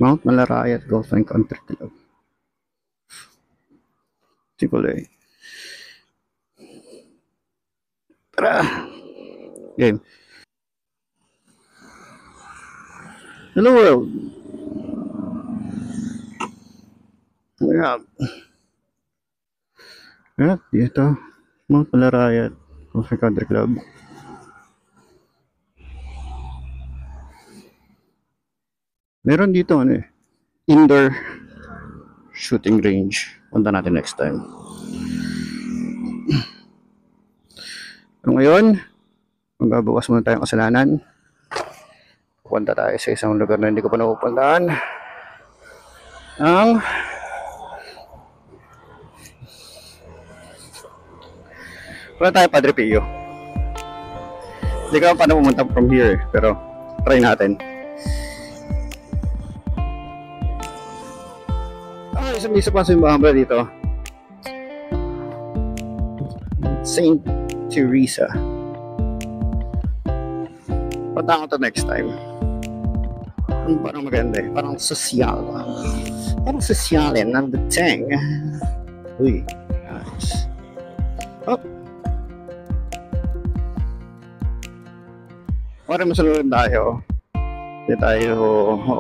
Mount Malarayat Golf and Country Club. Sipulay. Tara! Game. Hello world! Ayan, dito. Mount Malarayat Golf and Country Club. Meron dito indoor shooting range. Punta natin next time. Pero ngayon, magbabawas muna tayong kasalanan. Pupunta tayo sa isang lugar na hindi ko pa napupuntahan. Punta tayo Padre Pio. Hindi ko pa pumunta from here, pero try natin. Isa pa simbahan pala dito. Saint Teresa. Punta ko to next time. Parang maganda eh. Parang sosyal. Parang sosyalin ng dating. Uy. Nice. Oh. Parang masunod tayo. Hindi tayo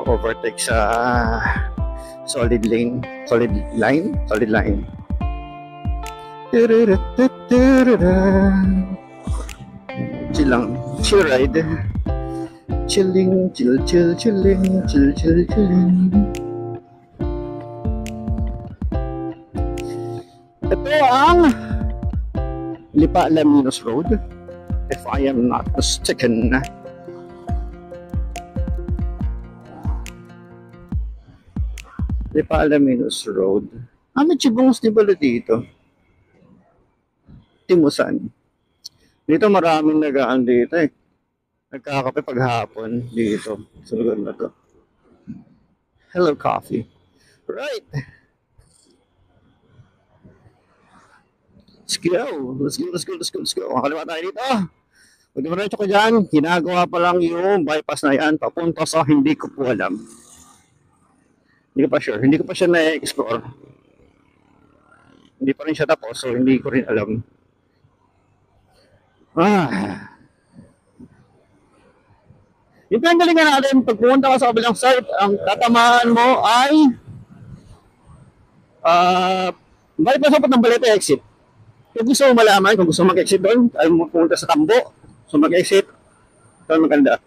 overtake sa solid line. Chill lang. Chill ride. Chilling. Ito ang Lipa Alaminos Road, if I am not mistaken. Lipa Alaminos Road. May chibongs din pala dito. Timusan. Dito maraming nagaan dito eh. Nagkakape paghapon dito sa lugar na to. Hello Coffee. Right. Let's go. Makaliwa tayo dito. Pag diretso ko dyan, ginagawa pa lang yung bypass na yan papunta sa hindi ko po alam. Hindi ko pa sure. Hindi ko pa siya na-explore. Hindi pa rin siya tapos, so hindi ko rin alam. Yung pinagalingan natin, pag pumunta ka sa kabilang site, ang tatamaan mo ay balik pa sa ng Balete exit. Kung gusto mo malaman, kung gusto mo mag-exit doon, ay pumunta sa Tambo. So mag-exit, ito maganda.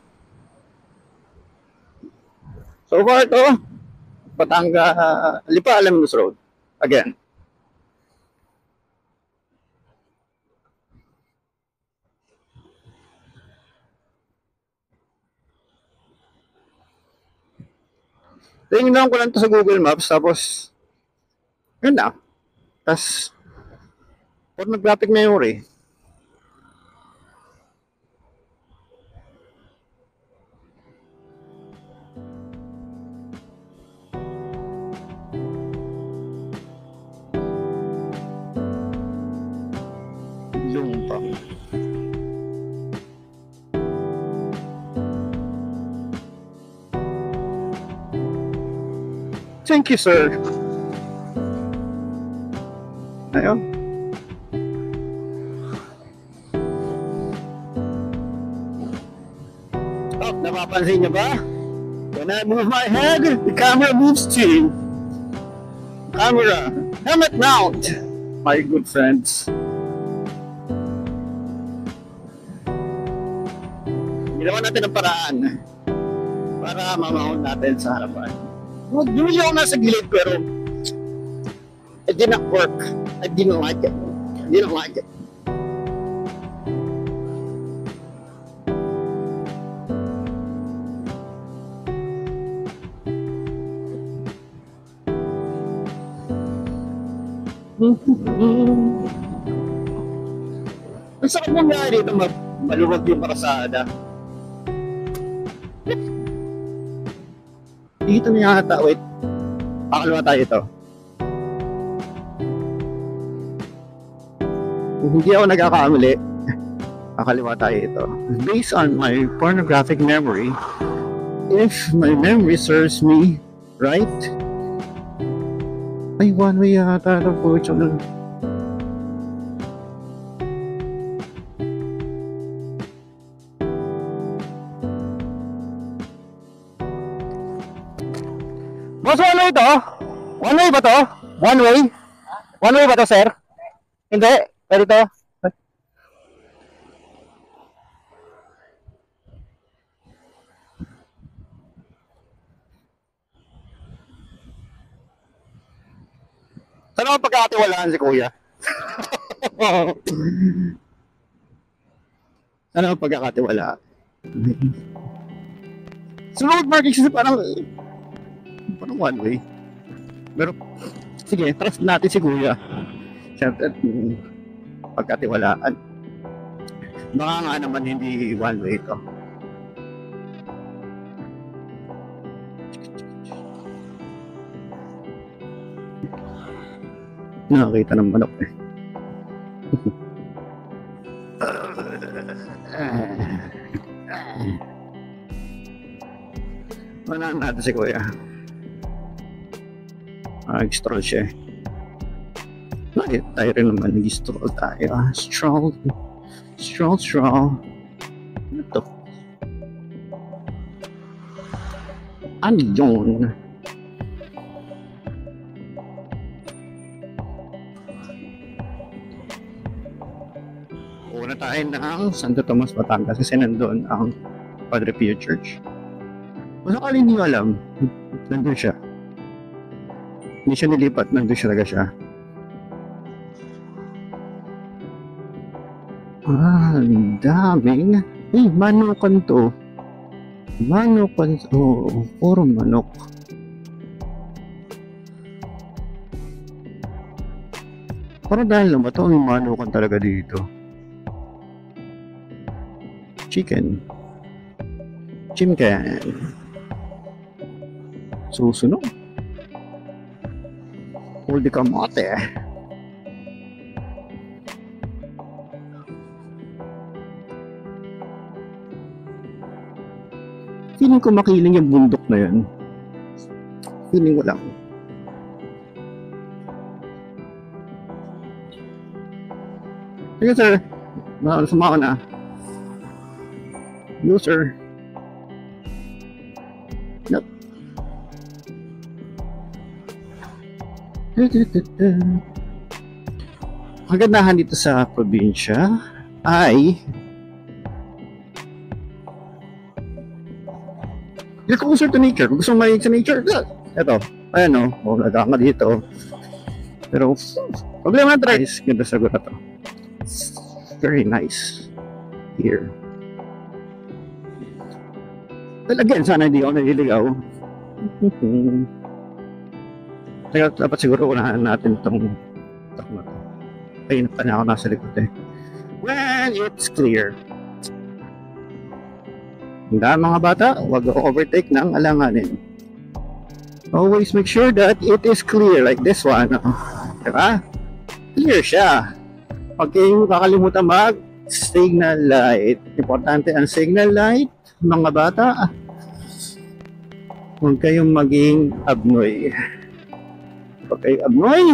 So far ito, Lipa Alaminos Road. Again. Tingnan ko lang ito sa Google Maps, tapos ganda. Tapos pornographic memory. Lumpang. Thank you, sir. Ayun. Oh, napapansin niyo ba? When I move my head, the camera moves too. Camera. Helmet mount. My good friends. Ginawa natin ang paraan para mamahon natin sa harapan. Dumi ako nasa gilid pero it did not work. I didn't like it. Ang sakit mo nga dito, maluwag yung parasada. Dito na yata, wait. Pakalawa tayo ito. Kung hindi ako nagkakamali, pakaliwa tayo ito. Based on my pornographic memory, if my memory serves me Right? Ay, one way yata na po. Boss, one way to? One way ba to? One way? One way ba to, sir? Hindi? Pero to? Saan ako pagkakatiwalaan si kuya? Saan ako pagkakatiwalaan? Sunod marking siya parang one way. Pero, sige, trust natin si kuya. Siyempre, pagkatiwalaan. Baka nga naman hindi one way to. Nakakita ng manok eh. Wala natin si kuya. Nag-stroll siya eh. Tayo rin naman nag-stroll tayo. Stroll. Ano to? Ano yun? Una tayo ng Santo Tomas, Batangas kasi nandun ang Padre Pio Church. Kung sakali hindi alam, nandun siya. Hindi siya nilipat, nandun siya talaga siya. Ang daming. Manukan to. Manukan to. Puro manok. Para dahil naman ito, may manukan talaga dito. Chicken. Susunod. Hold the kamote. Feeling ko makiling yung bundok na yun. Feeling ko lang. Sige sir, sumaka na. No sir. Nope. Ang gandahan dito sa probinsya ay you're closer to nature. Kung gusto mo mahilig sa nature, eto, ayan o, nagkaka dito. Pero, problema na guys, ganda sagot na to. Very nice here. Well, again, sana hindi ako naliligaw. Dapat siguro unahan natin itong talk na to. Ayun pa na ako nasa likod eh. Well, it's clear. Hindi mga bata, huwag overtake ng alanganin. Always make sure that it is clear like this one. Diba? Clear siya. Pag kayong kakalimutan mag-signal light. Importante ang signal light, mga bata. Huwag kayong maging abnoy. Pag kayo abnoy,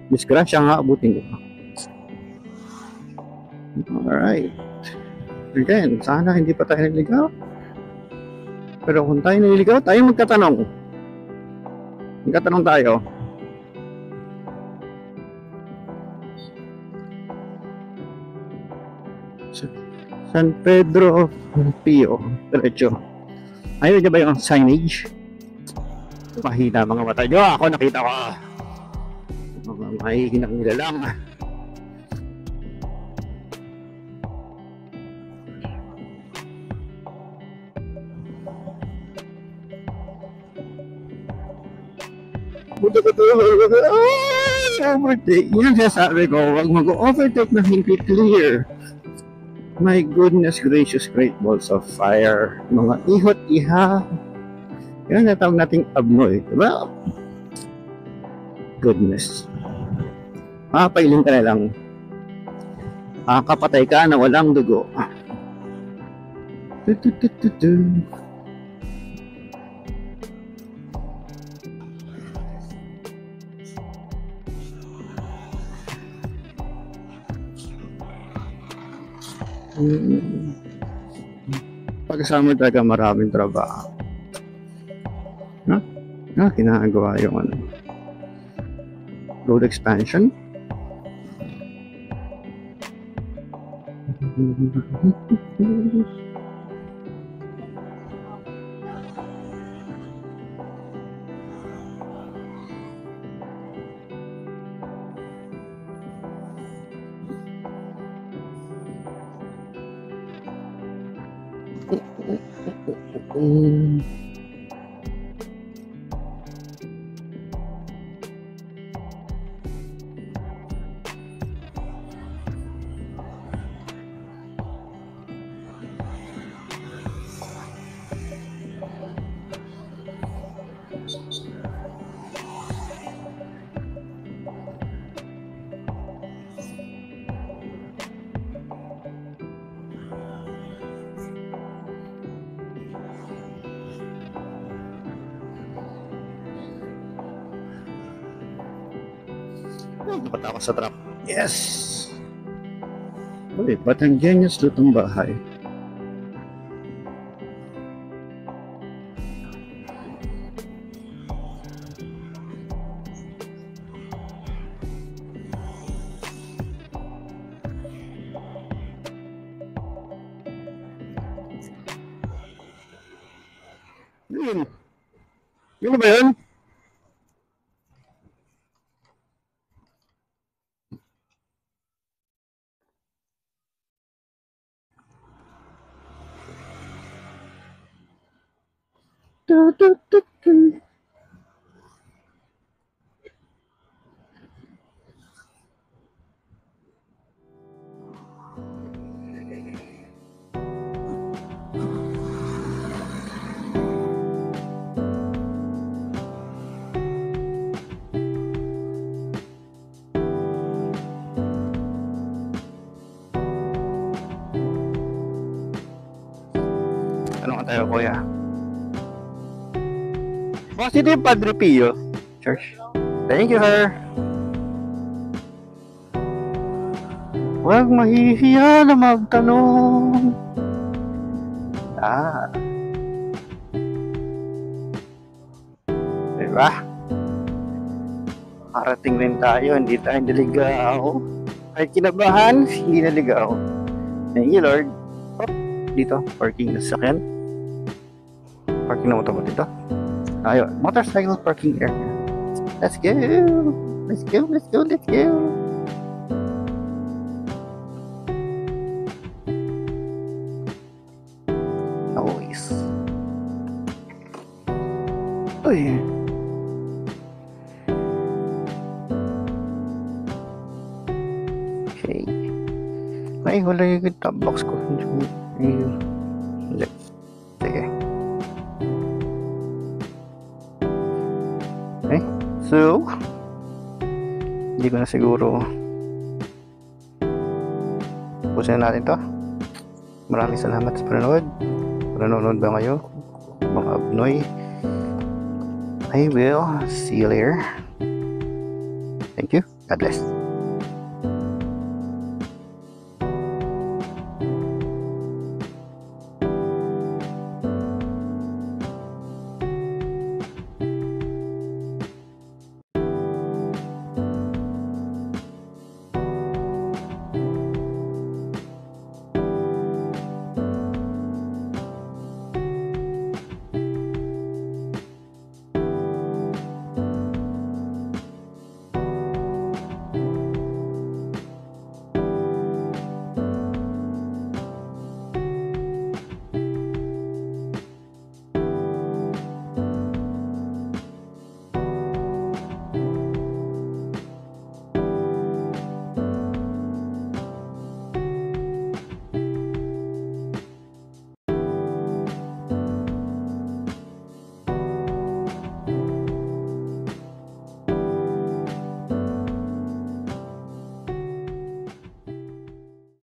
disgrasya nga abutin ko. Alright. Again, sana hindi pa tayo naliligaw. Pero kung tayo naliligaw, tayo magtatanong. Magtatanong tayo. San Pedro Pio, diretso. Ayun niya ba yung signage? Mahina mga mata nyo. Ako nakita ko. Mga mahihinang nila lang. Overtake. Yan sasabi ko, huwag mag-overtake na hindi clear. My goodness gracious, great balls of fire. Mga ihot-iha. Yan ang natawag nating abnoy. Diba? Goodness. Makapailing ka na lang. Makakapatay ka na walang dugo. Pag summer talaga maraming trabaho. Ginagawa yung road expansion. Dapat ako sa trap. Yes! Uy, Batanggenyos lutong bahay. Yun. Yun ba yun? Ano ka tayo, kuya? Boss, ito yung Padre Pio Church. Thank you, sir. Huwag mahihiya na magtanong. Diba? Karating rin tayo, hindi tayo naligaw. Kahit kinabahan, hindi naligaw. Thank you, Lord. Dito, parking na sakyan. Parking na motor dito. Ayun, motorcycle parking area. Let's go! Let's go, let's go, let's go! Always. Uy. Okay. Ay, wala yung top box ko. Sige. Okay. So, hindi ko na siguro pusin natin to. Maraming salamat sa panonood. Nanonood ba kayo? Mga Abnoy. I will see you later. Thank you. God bless.